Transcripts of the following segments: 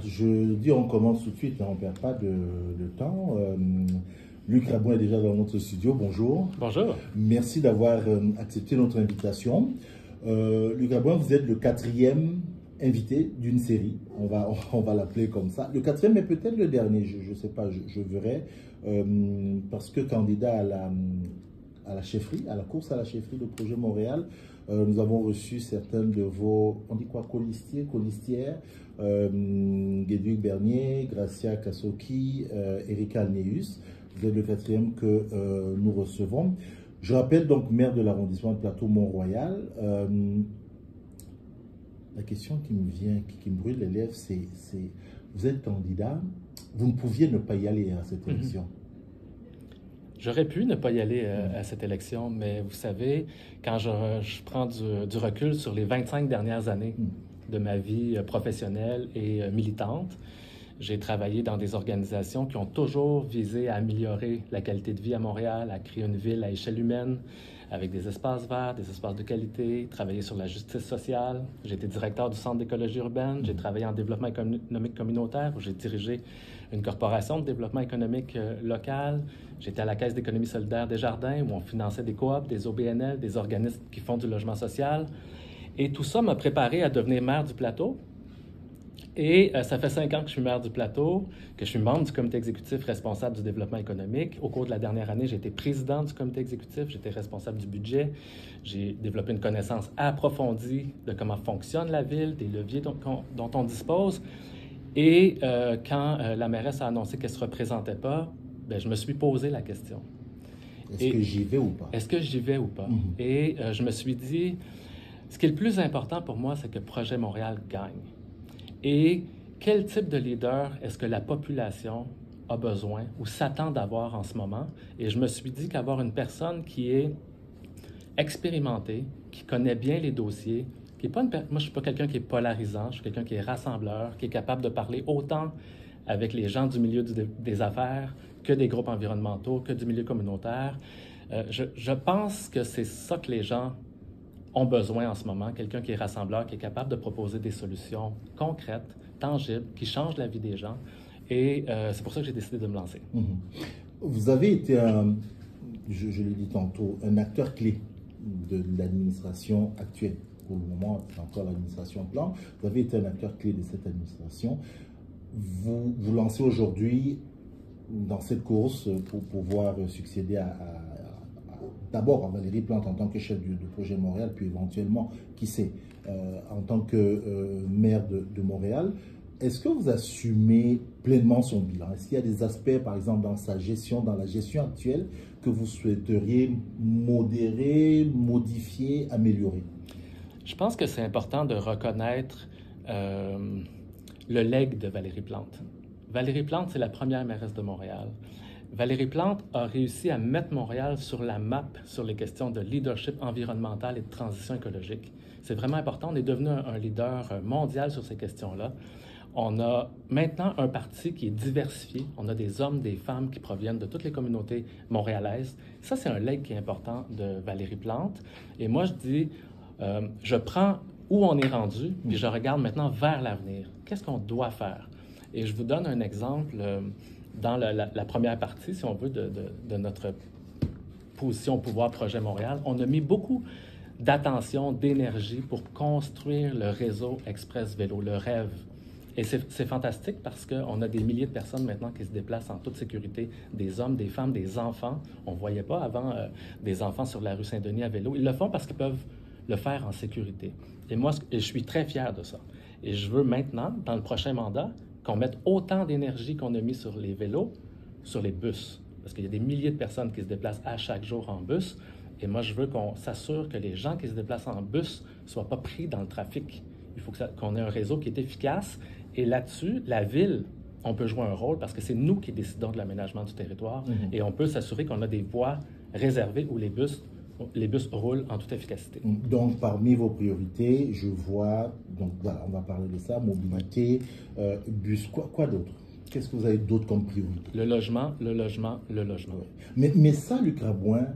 je dis on commence tout de suite, hein, on ne perd pas de temps. Luc Rabouin est déjà dans notre studio, bonjour. Bonjour. Merci d'avoir accepté notre invitation. Luc Rabouin, vous êtes le 4e invité d'une série, on va l'appeler comme ça. Le 4e, mais peut-être le dernier, je ne sais pas, je verrai, parce que candidat à la chefferie, à la course à la chefferie de Projet Montréal, nous avons reçu certaines de vos, on dit quoi, colistières, Guéduc Bernier, Gracia Kassoki, Erika Alneus. Vous êtes le 4e que nous recevons. Je rappelle donc maire de l'arrondissement de Plateau-Mont-Royal. La question qui me vient, qui me brûle les lèvres, c'est vous êtes candidat, vous ne pouviez ne pas y aller à cette élection. J'aurais pu ne pas y aller à cette élection, mais vous savez, quand je prends du recul sur les 25 dernières années de ma vie professionnelle et militante, j'ai travaillé dans des organisations qui ont toujours visé à améliorer la qualité de vie à Montréal, à créer une ville à échelle humaine, avec des espaces verts, des espaces de qualité, travailler sur la justice sociale. J'ai été directeur du Centre d'écologie urbaine, j'ai travaillé en développement économique communautaire, où j'ai dirigé une corporation de développement économique local. J'étais à la Caisse d'économie solidaire des Jardins, où on finançait des coops, des OBNL, des organismes qui font du logement social. Et tout ça m'a préparé à devenir maire du Plateau. Et ça fait 5 ans que je suis maire du Plateau, que je suis membre du comité exécutif responsable du développement économique. Au cours de la dernière année, j'ai été président du comité exécutif, j'étais responsable du budget. J'ai développé une connaissance approfondie de comment fonctionne la ville, des leviers dont on dispose. Et quand la mairesse a annoncé qu'elle ne se représentait pas, bien, je me suis posé la question. Est-ce que j'y vais ou pas? Est-ce que j'y vais ou pas? Et je me suis dit, ce qui est le plus important pour moi, c'est que Projet Montréal gagne. Et quel type de leader est-ce que la population a besoin ou s'attend d'avoir en ce moment? Et je me suis dit qu'avoir une personne qui est expérimentée, qui connaît bien les dossiers, qui est pas moi, je ne suis pas quelqu'un qui est polarisant, je suis quelqu'un qui est rassembleur, qui est capable de parler autant avec les gens du milieu des affaires que des groupes environnementaux, que du milieu communautaire. Je pense que c'est ça que les gens ont besoin en ce moment, quelqu'un qui est rassembleur, qui est capable de proposer des solutions concrètes, tangibles, qui changent la vie des gens. Et c'est pour ça que j'ai décidé de me lancer. Vous avez été, je l'ai dit tantôt, un acteur clé de l'administration actuelle. Pour le moment, c'est encore l'administration Plante. Vous avez été un acteur clé de cette administration. Vous vous lancez aujourd'hui dans cette course pour pouvoir succéder d'abord à Valérie Plante en tant que chef de Projet Montréal, puis éventuellement, qui sait, en tant que maire de Montréal. Est-ce que vous assumez pleinement son bilan? Est-ce qu'il y a des aspects, par exemple, dans sa gestion, dans la gestion actuelle, que vous souhaiteriez modérer, modifier, améliorer? Je pense que c'est important de reconnaître le legs de Valérie Plante. Valérie Plante, c'est la première mairesse de Montréal. Valérie Plante a réussi à mettre Montréal sur la map sur les questions de leadership environnemental et de transition écologique. C'est vraiment important. On est devenu un leader mondial sur ces questions-là. On a maintenant un parti qui est diversifié. On a des hommes, des femmes qui proviennent de toutes les communautés montréalaises. Ça, c'est un legs qui est important de Valérie Plante. Et moi, je dis, je prends où on est rendu, puis je regarde maintenant vers l'avenir. Qu'est-ce qu'on doit faire? Et je vous donne un exemple. Dans la première partie, si on veut, de notre position au pouvoir Projet Montréal, on a mis beaucoup d'attention, d'énergie pour construire le réseau Express Vélo, le rêve. Et c'est fantastique parce qu'on a des milliers de personnes maintenant qui se déplacent en toute sécurité, des hommes, des femmes, des enfants. On ne voyait pas avant des enfants sur la rue Saint-Denis à vélo. Ils le font parce qu'ils peuvent le faire en sécurité. Et moi, je suis très fier de ça. Et je veux maintenant, dans le prochain mandat, qu'on mette autant d'énergie qu'on a mis sur les vélos, sur les bus. Parce qu'il y a des milliers de personnes qui se déplacent à chaque jour en bus. Et moi, je veux qu'on s'assure que les gens qui se déplacent en bus ne soient pas pris dans le trafic. Il faut qu'on ait un réseau qui est efficace. Et là-dessus, la ville, on peut jouer un rôle parce que c'est nous qui décidons de l'aménagement du territoire. Et on peut s'assurer qu'on a des voies réservées où les bus roulent en toute efficacité. Donc, parmi vos priorités, je vois, donc voilà, on va parler de ça, mobilité, bus, quoi d'autre? Qu'est-ce que vous avez d'autre comme priorité? Le logement, le logement, le logement. Mais ça, Luc Rabouin,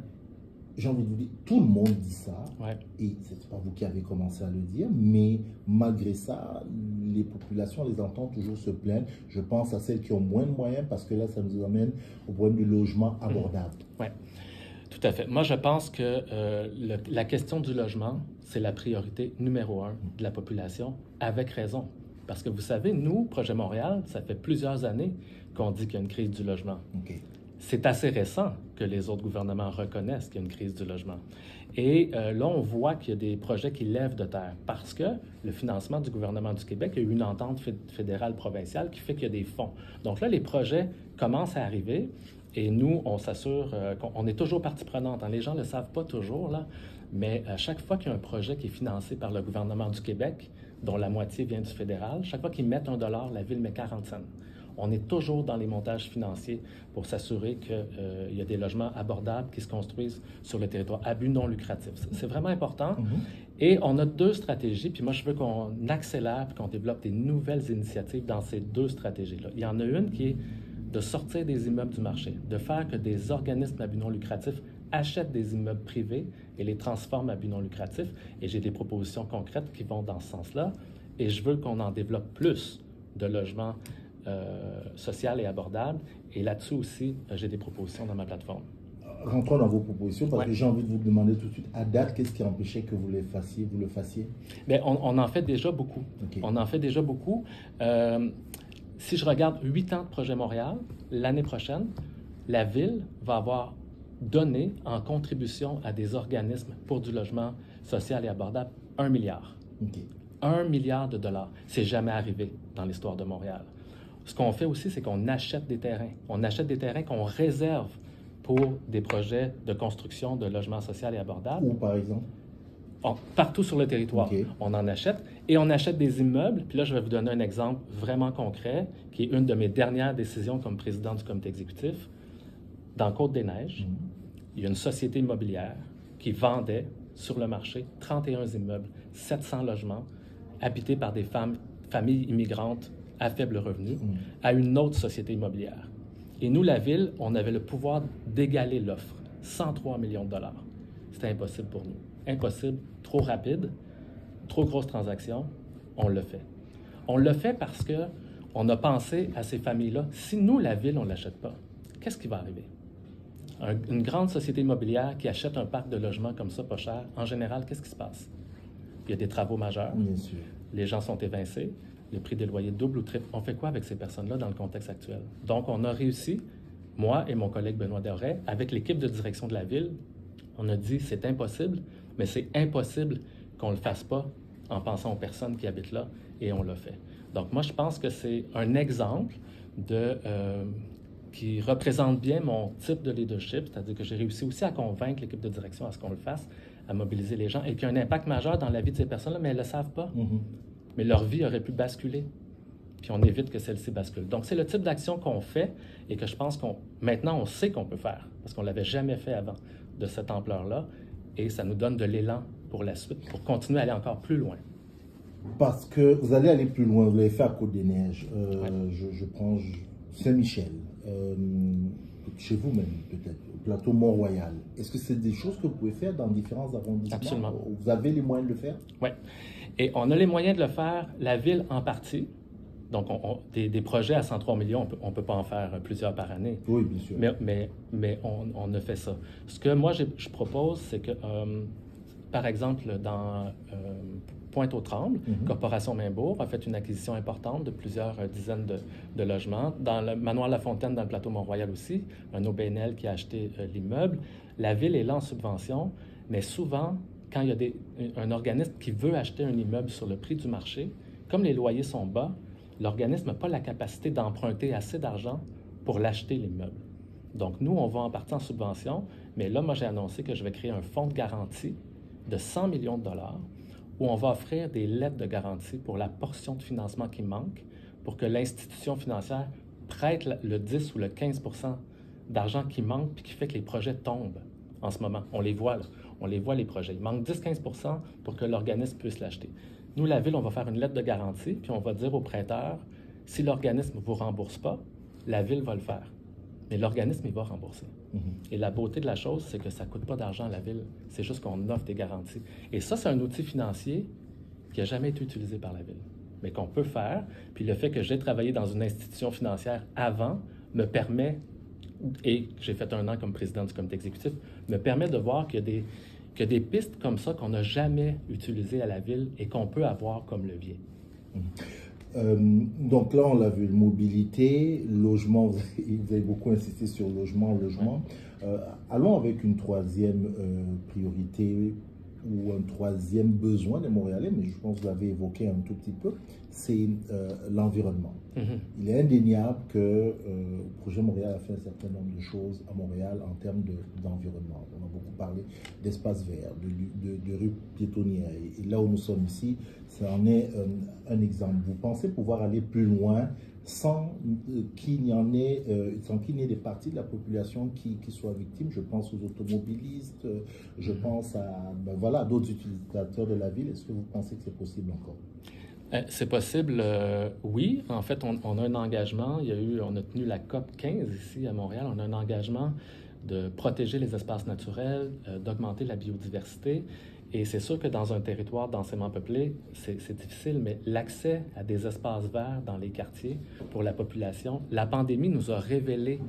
j'ai envie de vous dire, tout le monde dit ça, Ouais. et ce n'est pas vous qui avez commencé à le dire, mais malgré ça, les populations les entendent toujours se plaindre. Je pense à celles qui ont moins de moyens, parce que là, ça nous amène au problème du logement abordable. Oui, tout à fait. Moi, je pense que la question du logement, c'est la priorité numéro 1 de la population, avec raison. Parce que vous savez, nous, Projet Montréal, ça fait plusieurs années qu'on dit qu'il y a une crise du logement. Okay. C'est assez récent que les autres gouvernements reconnaissent qu'il y a une crise du logement. Et là, on voit qu'il y a des projets qui lèvent de terre parce que le financement du gouvernement du Québec, il y a eu une entente fédérale provinciale qui fait qu'il y a des fonds. Donc là, les projets commencent à arriver et nous, on s'assure qu'on est toujours partie prenante. Les gens ne le savent pas toujours, là, mais à chaque fois qu'il y a un projet qui est financé par le gouvernement du Québec, dont la moitié vient du fédéral, chaque fois qu'ils mettent $1, la ville met 40 cents. On est toujours dans les montages financiers pour s'assurer qu'il y a des logements abordables qui se construisent sur le territoire à but non lucratif. C'est vraiment important. Et on a 2 stratégies, puis moi, je veux qu'on accélère et qu'on développe des nouvelles initiatives dans ces 2 stratégies-là. Il y en a une qui est de sortir des immeubles du marché, de faire que des organismes à but non lucratif achètent des immeubles privés et les transforment à but non lucratif. Et j'ai des propositions concrètes qui vont dans ce sens-là. Et je veux qu'on en développe plus de logements social et abordable. Et là-dessus aussi, j'ai des propositions dans ma plateforme. Rentrons dans vos propositions, parce que j'ai envie de vous demander tout de suite, à date, qu'est-ce qui empêchait que vous le fassiez? Bien, on en fait déjà beaucoup. Okay. On en fait déjà beaucoup. Si je regarde 8 ans de Projet Montréal, l'année prochaine, la Ville va avoir donné en contribution à des organismes pour du logement social et abordable 1 milliard. Okay. 1 milliard de dollars. C'est jamais arrivé dans l'histoire de Montréal. Ce qu'on fait aussi, c'est qu'on achète des terrains. On achète des terrains qu'on réserve pour des projets de construction de logements sociaux et abordables. Où, par exemple? Partout sur le territoire. Okay. On en achète. Et on achète des immeubles. Puis là, je vais vous donner un exemple vraiment concret, qui est une de mes dernières décisions comme président du comité exécutif. Dans Côte-des-Neiges, il y a une société immobilière qui vendait sur le marché 31 immeubles, 700 logements, habités par des familles immigrantes à faible revenu, à une autre société immobilière. Et nous, la Ville, on avait le pouvoir d'égaler l'offre. 103 millions de dollars. C'était impossible pour nous. Impossible, trop rapide, trop grosse transaction, on le fait. On le fait parce qu'on a pensé à ces familles-là. Si nous, la Ville, on ne l'achète pas, qu'est-ce qui va arriver? Une grande société immobilière qui achète un parc de logements comme ça, pas cher, en général, qu'est-ce qui se passe? Il y a des travaux majeurs. Bien sûr. Les gens sont évincés. Le prix des loyers double ou triple. On fait quoi avec ces personnes-là dans le contexte actuel? Donc, on a réussi, moi et mon collègue Benoît Doré, avec l'équipe de direction de la Ville, on a dit c'est impossible, mais c'est impossible qu'on ne le fasse pas en pensant aux personnes qui habitent là, et on l'a fait. Donc, moi, je pense que c'est un exemple qui représente bien mon type de leadership, c'est-à-dire que j'ai réussi aussi à convaincre l'équipe de direction à ce qu'on le fasse, à mobiliser les gens, et qu'il y a un impact majeur dans la vie de ces personnes-là, mais elles ne le savent pas. Mais leur vie aurait pu basculer, puis on évite que celle-ci bascule. Donc, c'est le type d'action qu'on fait et que je pense maintenant, on sait qu'on peut faire, parce qu'on ne l'avait jamais fait avant de cette ampleur-là, et ça nous donne de l'élan pour la suite, pour continuer à aller encore plus loin. Parce que vous allez aller plus loin, vous l'avez fait à Côte-des-Neiges. Je prends Saint-Michel, chez vous même peut-être, au plateau Mont-Royal. Est-ce que c'est des choses que vous pouvez faire dans différents arrondissements? Absolument. Vous avez les moyens de le faire? Oui. Et on a les moyens de le faire, la Ville en partie. Donc, des projets à 103 millions, on ne peut pas en faire plusieurs par année. Oui, bien sûr. Mais on a fait ça. Ce que moi, je propose, c'est que, par exemple, dans Pointe-aux-Trembles, Corporation Mainbourg a fait une acquisition importante de plusieurs dizaines de logements. Dans le Manoir La Fontaine, dans le plateau Mont-Royal aussi, un OBNL qui a acheté l'immeuble. La Ville est là en subvention, mais souvent, quand il y a un organisme qui veut acheter un immeuble sur le prix du marché, comme les loyers sont bas, l'organisme n'a pas la capacité d'emprunter assez d'argent pour l'acheter, l'immeuble. Donc, nous, on va en partie en subvention, mais là, moi, j'ai annoncé que je vais créer un fonds de garantie de 100 millions de dollars où on va offrir des lettres de garantie pour la portion de financement qui manque pour que l'institution financière prête le 10 ou le 15 % d'argent qui manque puis qui fait que les projets tombent en ce moment. On les voit, là. On les voit, les projets. Il manque 10-15 % pour que l'organisme puisse l'acheter. Nous, la Ville, on va faire une lettre de garantie, puis on va dire aux prêteurs, si l'organisme ne vous rembourse pas, la Ville va le faire. mais l'organisme, il va rembourser. Et la beauté de la chose, c'est que ça ne coûte pas d'argent à la ville, c'est juste qu'on offre des garanties. Et ça, c'est un outil financier qui n'a jamais été utilisé par la ville, mais qu'on peut faire. Puis le fait que j'ai travaillé dans une institution financière avant me permet, et j'ai fait 1 an comme président du comité exécutif, me permet de voir qu'il y a des pistes comme ça qu'on n'a jamais utilisées à la ville et qu'on peut avoir comme levier. Donc là, on l'a vu, mobilité, logement, vous avez beaucoup insisté sur logement. Allons avec une troisième priorité ou un troisième besoin des Montréalais, mais je pense que vous l'avez évoqué un tout petit peu, c'est l'environnement. Il est indéniable que le projet Montréal a fait un certain nombre de choses à Montréal en termes d'environnement. On a beaucoup parlé d'espaces verts, de rues piétonnières. Et là où nous sommes ici, ça en est un exemple. Vous pensez pouvoir aller plus loin sans qu'il n'y ait des parties de la population qui soient victimes? Je pense aux automobilistes, je pense à d'autres utilisateurs de la ville. Est-ce que vous pensez que c'est possible encore? C'est possible, oui. En fait, on a un engagement. On a tenu la COP 15 ici à Montréal. On a un engagement de protéger les espaces naturels, d'augmenter la biodiversité. Et c'est sûr que dans un territoire densément peuplé, c'est difficile, mais l'accès à des espaces verts dans les quartiers pour la population, la pandémie nous a révélé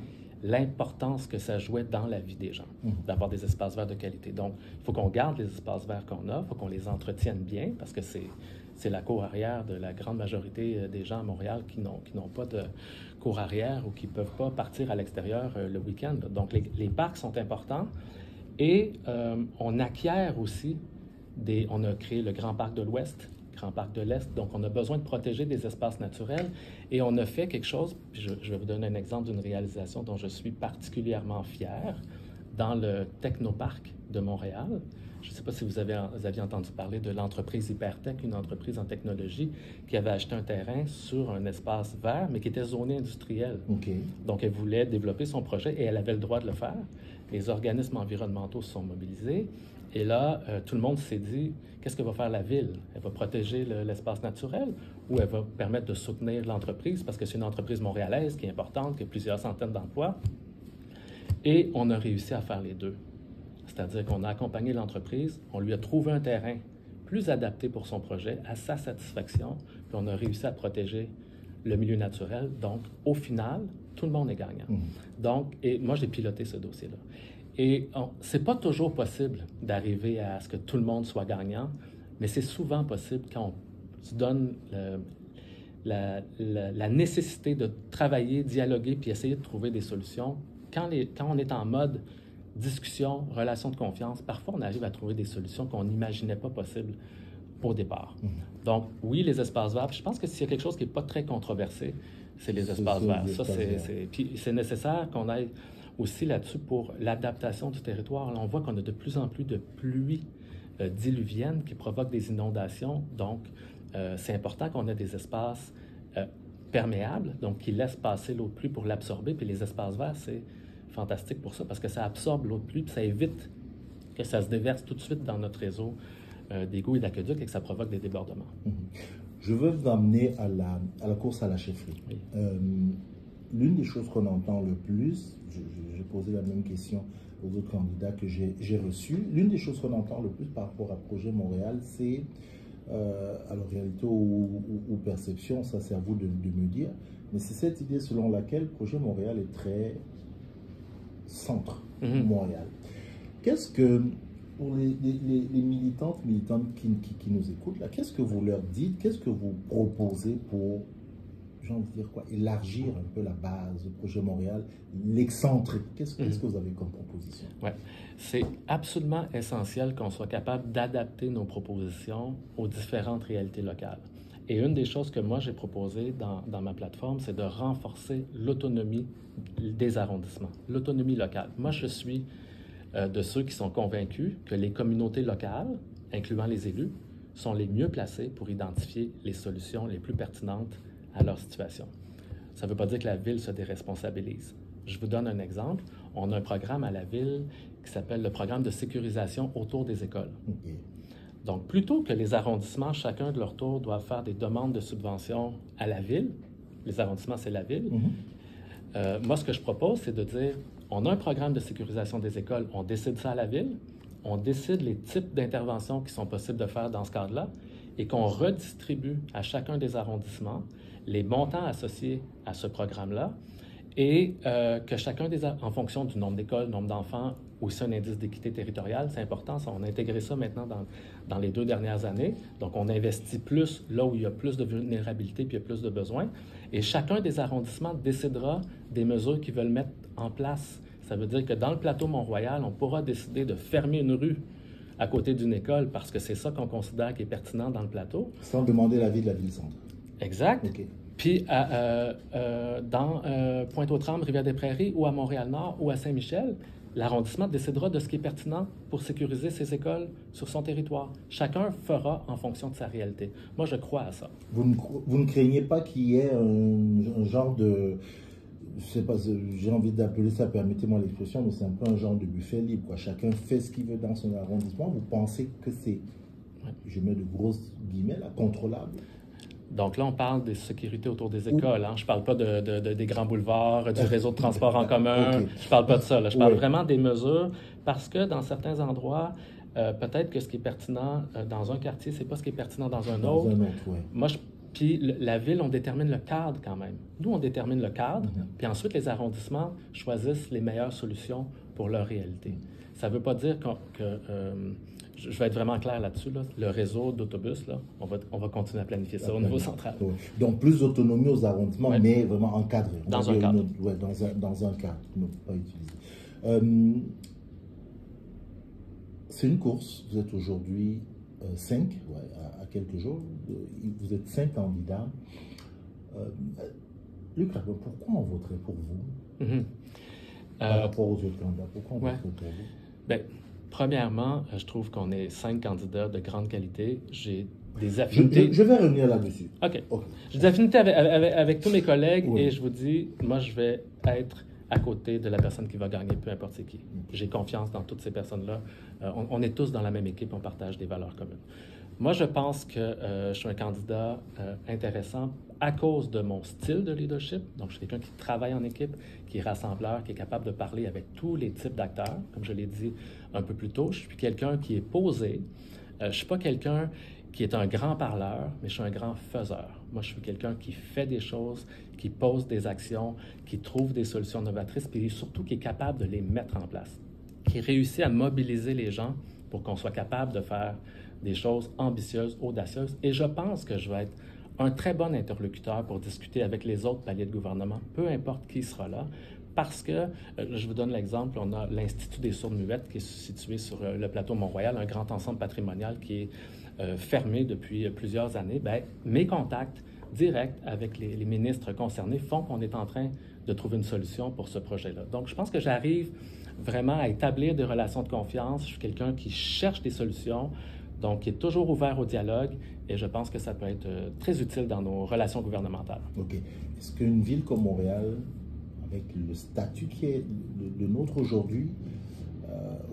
l'importance que ça jouait dans la vie des gens, d'avoir des espaces verts de qualité. Donc, il faut qu'on garde les espaces verts qu'on a, il faut qu'on les entretienne bien, parce que c'est la cour arrière de la grande majorité des gens à Montréal qui n'ont pas de cour arrière ou qui ne peuvent pas partir à l'extérieur le week-end. Donc, les parcs sont importants et on acquiert aussi on a créé le Grand Parc de l'Ouest, Grand Parc de l'Est, donc on a besoin de protéger des espaces naturels et on a fait quelque chose, puis je vais vous donner un exemple d'une réalisation dont je suis particulièrement fier, dans le Technoparc de Montréal. Je ne sais pas si vous aviez entendu parler de l'entreprise Hypertech, une entreprise en technologie qui avait acheté un terrain sur un espace vert, mais qui était zoné industriel. Donc, elle voulait développer son projet et elle avait le droit de le faire. Les organismes environnementaux se sont mobilisés. Et là, tout le monde s'est dit, qu'est-ce que va faire la ville? Elle va protéger l'espace naturel ou elle va permettre de soutenir l'entreprise parce que c'est une entreprise montréalaise qui est importante, qui a plusieurs centaines d'emplois. Et on a réussi à faire les deux. C'est-à-dire qu'on a accompagné l'entreprise, on lui a trouvé un terrain plus adapté pour son projet, à sa satisfaction, puis on a réussi à protéger le milieu naturel. Donc, au final, tout le monde est gagnant. Donc, et moi, j'ai piloté ce dossier-là. Et c'est pas toujours possible d'arriver à ce que tout le monde soit gagnant, mais c'est souvent possible quand on se donne la nécessité de travailler, dialoguer, puis essayer de trouver des solutions. Quand on est en mode discussion, relation de confiance, parfois on arrive à trouver des solutions qu'on n'imaginait pas possibles au départ. Donc, oui, les espaces verts. Puis je pense que s'il y a quelque chose qui n'est pas très controversé, c'est les espaces verts. Ça, puis c'est nécessaire qu'on aille aussi là-dessus pour l'adaptation du territoire. Là, on voit qu'on a de plus en plus de pluies diluviennes qui provoquent des inondations. Donc, c'est important qu'on ait des espaces perméables, donc qui laissent passer l'eau de pluie pour l'absorber. Puis les espaces verts, c'est fantastique pour ça, parce que ça absorbe l'eau de pluie, puis ça évite que ça se déverse tout de suite dans notre réseau d'égouts et d'aqueducs et que ça provoque des débordements. Je veux vous emmener à la course à la chefferie. Oui. L'une des choses qu'on entend le plus, j'ai posé la même question aux autres candidats que j'ai reçus, l'une des choses qu'on entend le plus par rapport à Projet Montréal, c'est, alors réalité ou perception, ça c'est à vous de me dire, mais c'est cette idée selon laquelle Projet Montréal est très centre Montréal. Qu'est-ce que, pour les militantes qui nous écoutent, là, qu'est-ce que vous leur dites, qu'est-ce que vous proposez pour, j'ai envie de dire quoi, élargir un peu la base du Projet Montréal, l'excentrer? Qu'est-ce que vous avez comme proposition? Ouais. C'est absolument essentiel qu'on soit capable d'adapter nos propositions aux différentes réalités locales. Et une des choses que moi j'ai proposées dans ma plateforme, c'est de renforcer l'autonomie des arrondissements, l'autonomie locale. Moi, je suis de ceux qui sont convaincus que les communautés locales, incluant les élus, sont les mieux placés pour identifier les solutions les plus pertinentes à leur situation. Ça ne veut pas dire que la ville se déresponsabilise. Je vous donne un exemple. On a un programme à la ville qui s'appelle le programme de sécurisation autour des écoles. Donc, plutôt que les arrondissements, chacun de leur tour, doivent faire des demandes de subventions à la ville, les arrondissements, c'est la ville, Moi, ce que je propose, c'est de dire, on a un programme de sécurisation des écoles, on décide ça à la ville, on décide les types d'interventions qui sont possibles de faire dans ce cadre-là et qu'on redistribue à chacun des arrondissements les montants associés à ce programme-là et que chacun en fonction du nombre d'écoles, nombre d'enfants, aussi un indice d'équité territoriale, c'est important, ça, on a intégré ça maintenant dans les 2 dernières années. Donc, on investit plus là où il y a plus de vulnérabilité puis il y a plus de besoins. Et chacun des arrondissements décidera des mesures qu'ils veulent mettre en place. Ça veut dire que dans le plateau Mont-Royal, on pourra décider de fermer une rue à côté d'une école parce que c'est ça qu'on considère qui est pertinent dans le plateau. Sans demander l'avis de la ville-centre. Exact. OK. Puis dans Pointe-aux-Trembles, Rivière-des-Prairies ou à Montréal-Nord ou à Saint-Michel, l'arrondissement décidera de ce qui est pertinent pour sécuriser ses écoles sur son territoire. Chacun fera en fonction de sa réalité. Moi, je crois à ça. Vous ne craignez pas qu'il y ait un genre de... Je sais pas, j'ai envie d'appeler ça, permettez-moi l'expression, mais c'est un peu un genre de buffet libre, quoi. Chacun fait ce qu'il veut dans son arrondissement. Vous pensez que c'est, je mets de grosses guillemets, là, contrôlable? Donc là, on parle des sécurités autour des écoles. Hein? Je ne parle pas des grands boulevards, du réseau de transport en commun. Okay. Je ne parle pas de ça. Là. Je parle vraiment des mesures parce que dans certains endroits, peut-être que ce qui est pertinent dans un quartier, ce n'est pas ce qui est pertinent dans un autre. Moi, puis la ville, on détermine le cadre quand même. Nous, on détermine le cadre, puis ensuite, les arrondissements choisissent les meilleures solutions pour leur réalité. Ça ne veut pas dire que je vais être vraiment clair là-dessus. Là. Le réseau d'autobus, là, on va continuer à planifier ça au niveau central. Donc, plus d'autonomie aux arrondissements, mais vraiment encadré. Dans un cadre. Dans un cadre, non, pas utilisé. C'est une course. Vous êtes aujourd'hui 5, à quelques jours. Vous êtes 5 candidats. Luc Rabin, pourquoi on voterait pour vous par rapport aux autres candidats? Pourquoi on voterait pour vous? Bien, premièrement, je trouve qu'on est 5 candidats de grande qualité. J'ai des affinités. Je vais revenir là-dessus. OK. J'ai des affinités avec tous mes collègues et je vous dis, moi, je vais être à côté de la personne qui va gagner, peu importe c'est qui. J'ai confiance dans toutes ces personnes-là. On est tous dans la même équipe, on partage des valeurs communes. Moi, je pense que je suis un candidat intéressant à cause de mon style de leadership. Donc, je suis quelqu'un qui travaille en équipe, qui est rassembleur, qui est capable de parler avec tous les types d'acteurs. Comme je l'ai dit un peu plus tôt, je suis quelqu'un qui est posé. Je ne suis pas quelqu'un qui est un grand parleur, mais je suis un grand faiseur. Moi, je suis quelqu'un qui fait des choses, qui pose des actions, qui trouve des solutions novatrices, puis surtout qui est capable de les mettre en place, qui réussit à mobiliser les gens pour qu'on soit capable de faire des choses ambitieuses, audacieuses. Et je pense que je vais être un très bon interlocuteur pour discuter avec les autres paliers de gouvernement, peu importe qui sera là, parce que, je vous donne l'exemple, on a l'Institut des sourdes-muettes qui est situé sur le plateau Mont-Royal, un grand ensemble patrimonial qui est fermé depuis plusieurs années. Bien, mes contacts directs avec les ministres concernés font qu'on est en train de trouver une solution pour ce projet-là. Donc, je pense que j'arrive vraiment à établir des relations de confiance. Je suis quelqu'un qui cherche des solutions, donc qui est toujours ouvert au dialogue, et je pense que ça peut être très utile dans nos relations gouvernementales. OK. Est-ce qu'une ville comme Montréal, avec le statut qui est le nôtre aujourd'hui,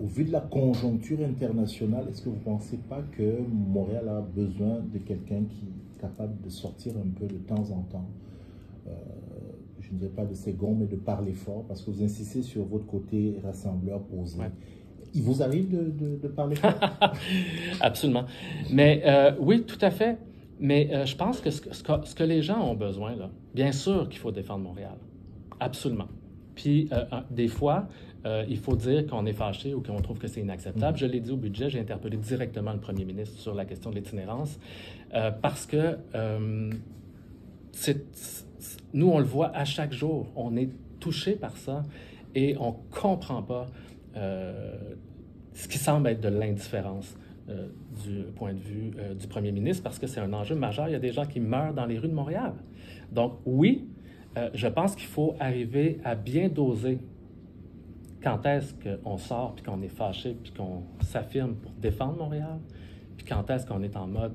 au vu de la conjoncture internationale, est-ce que vous ne pensez pas que Montréal a besoin de quelqu'un qui est capable de sortir un peu de temps en temps, je ne dirais pas de ses gonds, mais de parler fort, parce que vous insistez sur votre côté rassembleur posé. Ouais. Il vous arrive de parler fort? Absolument. Mais oui, tout à fait. Mais je pense que ce que les gens ont besoin, là, bien sûr qu'il faut défendre Montréal. Absolument. Puis, des fois, il faut dire qu'on est fâché ou qu'on trouve que c'est inacceptable. Je l'ai dit au budget, j'ai interpellé directement le premier ministre sur la question de l'itinérance parce que nous, on le voit à chaque jour. On est touché par ça et on ne comprend pas ce qui semble être de l'indifférence du point de vue du premier ministre parce que c'est un enjeu majeur. Il y a des gens qui meurent dans les rues de Montréal. Donc, oui, je pense qu'il faut arriver à bien doser quand est-ce qu'on sort, puis qu'on est fâché, puis qu'on s'affirme pour défendre Montréal, puis quand est-ce qu'on est en mode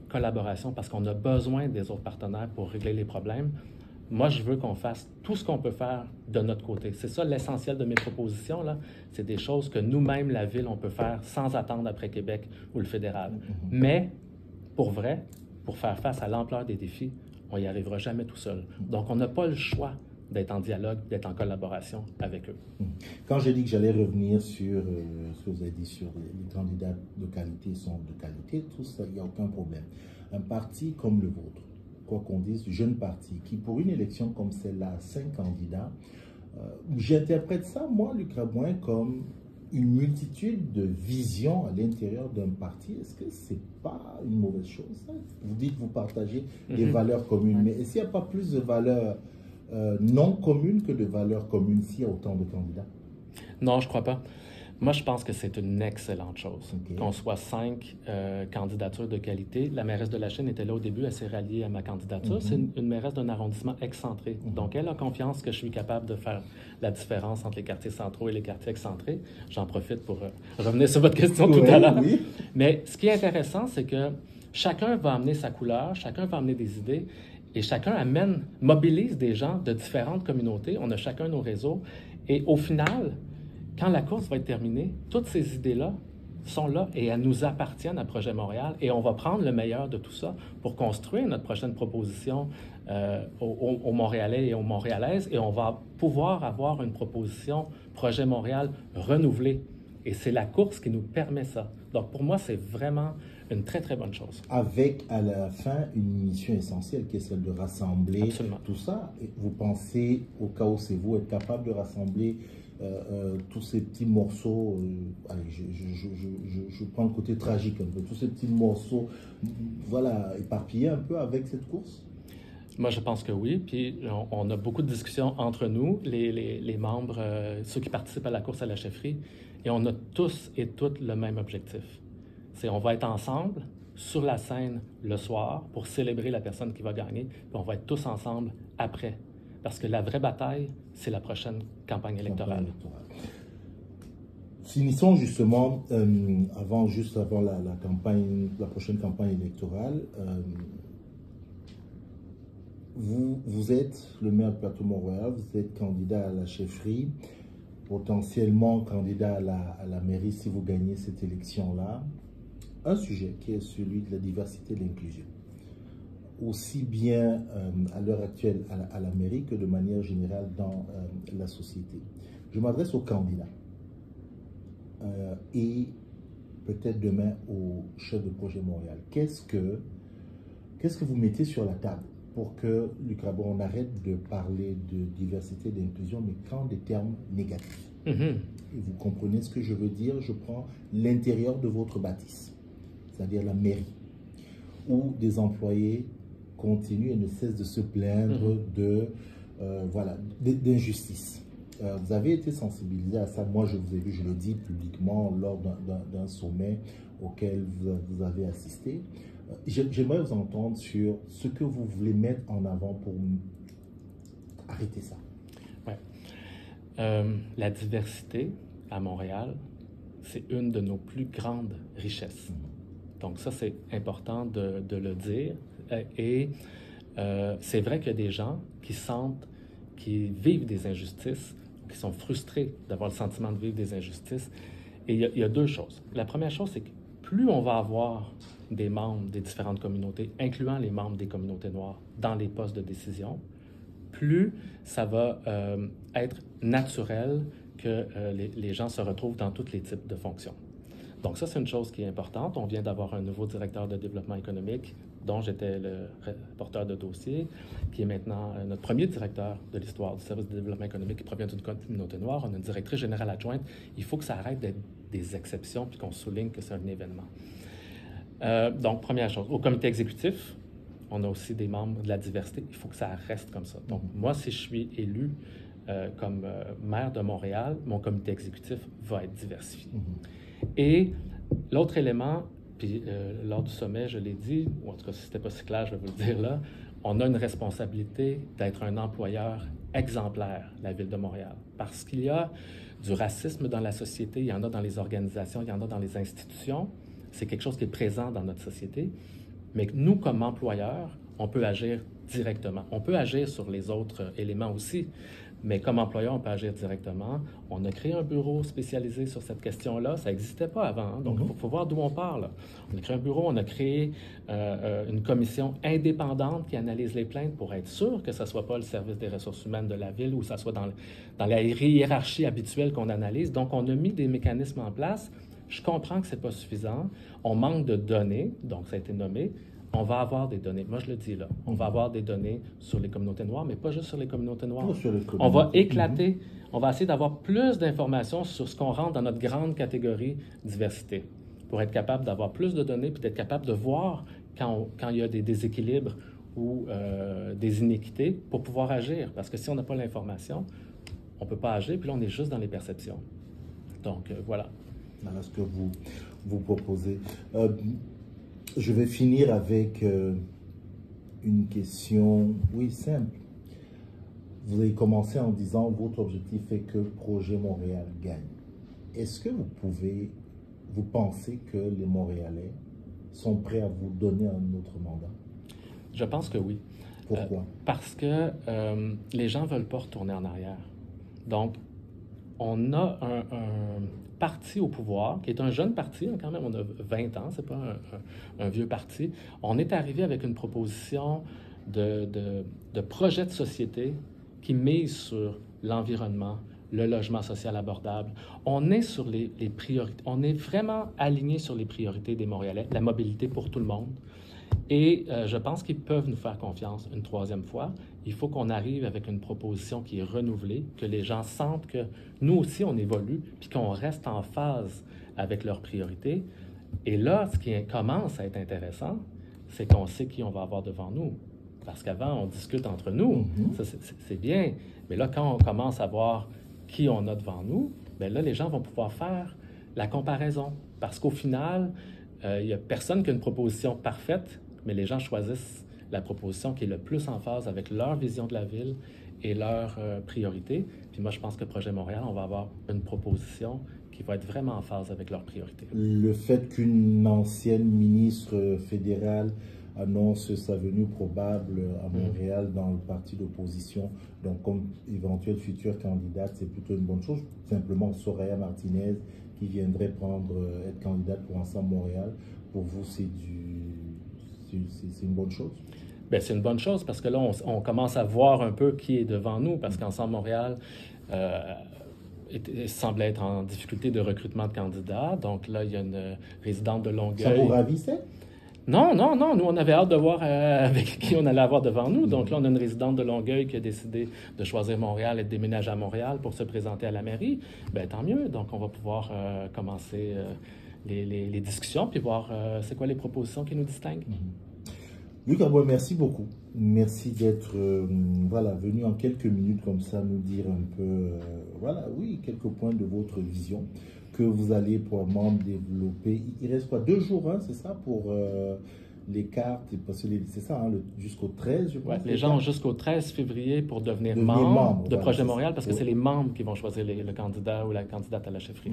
collaboration parce qu'on a besoin des autres partenaires pour régler les problèmes. Moi, je veux qu'on fasse tout ce qu'on peut faire de notre côté. C'est ça l'essentiel de mes propositions, là. C'est des choses que nous-mêmes, la Ville, on peut faire sans attendre après Québec ou le fédéral. Mais, pour vrai, pour faire face à l'ampleur des défis, on n'y arrivera jamais tout seul. Donc, on n'a pas le choix d'être en dialogue, d'être en collaboration avec eux. Quand j'ai dit que j'allais revenir sur ce que vous avez dit sur les candidats de qualité sont de qualité, tout ça, il n'y a aucun problème. Un parti comme le vôtre, quoi qu'on dise, jeune parti, qui pour une élection comme celle-là a 5 candidats, j'interprète ça, moi, Luc Rabouin, comme une multitude de visions à l'intérieur d'un parti. Est-ce que c'est pas une mauvaise chose, ça? Vous dites que vous partagez des valeurs communes, mais est-ce qu'il n'y a pas plus de valeurs non communes que de valeurs communes s'il y a autant de candidats? Non, je ne crois pas. Moi, je pense que c'est une excellente chose. Okay. Qu'on soit 5 candidatures de qualité. La mairesse de la Chine était là au début, elle s'est ralliée à ma candidature. C'est une mairesse d'un arrondissement excentré. Donc, elle a confiance que je suis capable de faire la différence entre les quartiers centraux et les quartiers excentrés. J'en profite pour revenir sur votre question tout à l'heure. Oui. Mais ce qui est intéressant, c'est que chacun va amener sa couleur, chacun va amener des idées et chacun mobilise des gens de différentes communautés. On a chacun nos réseaux. Et au final, quand la course va être terminée, toutes ces idées-là sont là et elles nous appartiennent à Projet Montréal et on va prendre le meilleur de tout ça pour construire notre prochaine proposition aux Montréalais et aux Montréalaises et on va pouvoir avoir une proposition Projet Montréal renouvelée. Et c'est la course qui nous permet ça. Donc pour moi, c'est vraiment une très, très bonne chose. Avec à la fin une mission essentielle qui est celle de rassembler Absolument. Tout ça. Et vous pensez, au cas où c'est vous, être capable de rassembler tous ces petits morceaux, allez, je prends le côté tragique un peu, tous ces petits morceaux, voilà, éparpillés un peu avec cette course? Moi, je pense que oui. Puis, on a beaucoup de discussions entre nous, les membres, ceux qui participent à la course à la chefferie, et on a tous et toutes le même objectif. C'est on va être ensemble sur la scène le soir pour célébrer la personne qui va gagner, puis on va être tous ensemble après. Parce que la vraie bataille, c'est la prochaine campagne électorale. Finissons justement, avant la prochaine campagne électorale. Vous êtes le maire de Plateau-Mont-Royal, vous êtes candidat à la chefferie, potentiellement candidat à la mairie si vous gagnez cette élection-là. Un sujet qui est celui de la diversité et de l'inclusion. Aussi bien à l'heure actuelle à la mairie que de manière générale dans la société. Je m'adresse aux candidats et peut-être demain au chef de projet Montréal. Qu'est-ce que vous mettez sur la table pour que, Luc Rabouin, on arrête de parler de diversité et d'inclusion, mais qu'en des termes négatifs? Et vous comprenez ce que je veux dire? Je prends l'intérieur de votre bâtisse, c'est-à-dire la mairie, où des employés continuent et ne cessent de se plaindre d'injustice. Vous avez été sensibilisé à ça. Moi, je vous ai vu, je le dis publiquement, lors d'un sommet auquel vous avez assisté. J'aimerais vous entendre sur ce que vous voulez mettre en avant pour arrêter ça. Ouais. La diversité à Montréal, c'est une de nos plus grandes richesses. Donc ça, c'est important de le dire. Et c'est vrai qu'il y a des gens qui vivent des injustices, qui sont frustrés d'avoir le sentiment de vivre des injustices. Et il y a deux choses. La première chose, c'est que plus on va avoir des membres des différentes communautés, incluant les membres des communautés noires, dans les postes de décision, plus ça va être naturel que les gens se retrouvent dans tous les types de fonctions. Donc ça, c'est une chose qui est importante. On vient d'avoir un nouveau directeur de développement économique, dont j'étais le porteur de dossier, qui est maintenant notre premier directeur de l'histoire du service de développement économique qui provient d'une communauté noire. On a une directrice générale adjointe. Il faut que ça arrête d'être des exceptions puis qu'on souligne que c'est un événement. Donc, première chose. Au comité exécutif, on a aussi des membres de la diversité. Il faut que ça reste comme ça. Donc, moi, si je suis élu comme maire de Montréal, mon comité exécutif va être diversifié. Et l'autre élément, puis lors du sommet, je l'ai dit, ou en tout cas, si ce n'était pas si clair, je vais vous le dire là, on a une responsabilité d'être un employeur exemplaire, la Ville de Montréal. Parce qu'il y a du racisme dans la société, il y en a dans les organisations, il y en a dans les institutions. C'est quelque chose qui est présent dans notre société. Mais nous, comme employeurs, on peut agir directement. On peut agir sur les autres éléments aussi. Mais comme employeur, on peut agir directement. On a créé un bureau spécialisé sur cette question-là. Ça n'existait pas avant, hein. Donc, il faut voir d'où on parle. On a créé un bureau, on a créé une commission indépendante qui analyse les plaintes pour être sûr que ce ne soit pas le service des ressources humaines de la ville ou que ça soit dans la hiérarchie habituelle qu'on analyse. Donc, on a mis des mécanismes en place. Je comprends que ce n'est pas suffisant. On manque de données, donc ça a été nommé. On va avoir des données. Moi, je le dis là. On va avoir des données sur les communautés noires, mais pas juste sur les communautés noires. On va éclater. On va essayer d'avoir plus d'informations sur ce qu'on rentre dans notre grande catégorie diversité pour être capable d'avoir plus de données puis d'être capable de voir quand il y a des déséquilibres ou des inéquités pour pouvoir agir. Parce que si on n'a pas l'information, on ne peut pas agir, puis là, on est juste dans les perceptions. Donc, voilà. Voilà ce que vous proposez. Je vais finir avec une question, oui, simple. Vous avez commencé en disant votre objectif est que Projet Montréal gagne. Est-ce que vous pensez que les Montréalais sont prêts à vous donner un autre mandat? Je pense que oui. Pourquoi? Parce que les gens ne veulent pas retourner en arrière. Donc, on a un parti au pouvoir, qui est un jeune parti, hein, quand même, on a 20 ans, c'est pas un vieux parti. On est arrivé avec une proposition de projet de société qui mise sur l'environnement, le logement social abordable. On est sur les priorités, on est vraiment aligné sur les priorités des Montréalais, la mobilité pour tout le monde. Et je pense qu'ils peuvent nous faire confiance une troisième fois. Il faut qu'on arrive avec une proposition qui est renouvelée, que les gens sentent que nous aussi, on évolue, puis qu'on reste en phase avec leurs priorités. Et là, ce qui commence à être intéressant, c'est qu'on sait qui on va avoir devant nous. Parce qu'avant, on discute entre nous, ça, c'est bien. Mais là, quand on commence à voir qui on a devant nous, bien là, les gens vont pouvoir faire la comparaison. Parce qu'au final, il n'y a personne qui a une proposition parfaite, mais les gens choisissent la proposition qui est le plus en phase avec leur vision de la ville et leurs priorités. Puis moi, je pense que Projet Montréal, on va avoir une proposition qui va être vraiment en phase avec leurs priorités. Le fait qu'une ancienne ministre fédérale annonce sa venue probable à Montréal dans le parti d'opposition, donc comme éventuelle future candidate, c'est plutôt une bonne chose. Simplement, Soraya Martinez qui viendrait être candidate pour Ensemble Montréal, pour vous, c'est une bonne chose? Bien, c'est une bonne chose parce que là, on commence à voir un peu qui est devant nous parce qu'Ensemble Montréal semble être en difficulté de recrutement de candidats. Donc là, il y a une résidente de Longueuil. Ça vous ravissait? Non, non, non. Nous, on avait hâte de voir avec qui on allait avoir devant nous. Donc là, on a une résidente de Longueuil qui a décidé de choisir Montréal et de déménager à Montréal pour se présenter à la mairie. Bien, tant mieux. Donc, on va pouvoir commencer les discussions puis voir c'est quoi les propositions qui nous distinguent. Luc Arbois, merci beaucoup. Merci d'être venu en quelques minutes comme ça nous dire un peu, quelques points de votre vision que vous allez probablement développer. Il reste quoi, 2 jours, hein, c'est ça, pour les cartes, parce que c'est ça, hein, jusqu'au 13, je pense. Ouais, les gens ont jusqu'au 13 février pour devenir membres de Projet Montréal, parce que c'est les membres qui vont choisir le candidat ou la candidate à la chefferie.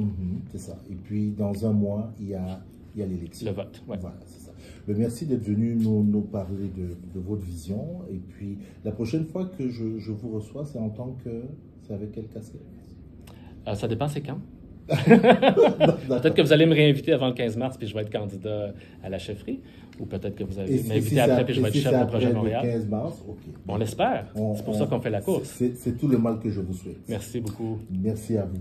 C'est ça. Et puis, dans un mois, il y a l'élection. Le vote, oui. Voilà, c'est ça. Merci d'être venu nous parler de votre vision. Et puis, la prochaine fois que je vous reçois, c'est en tant que... C'est avec quel casquette? Ça dépend, c'est quand. Peut-être que vous allez me réinviter avant le 15 mars, puis je vais être candidat à la chefferie. Ou peut-être que vous allez m'inviter après, puis je vais être chef de Projet Montréal. Le 15 mars, OK. On l'espère. C'est pour ça qu'on fait la course. C'est tout le mal que je vous souhaite. Merci beaucoup. Merci à vous.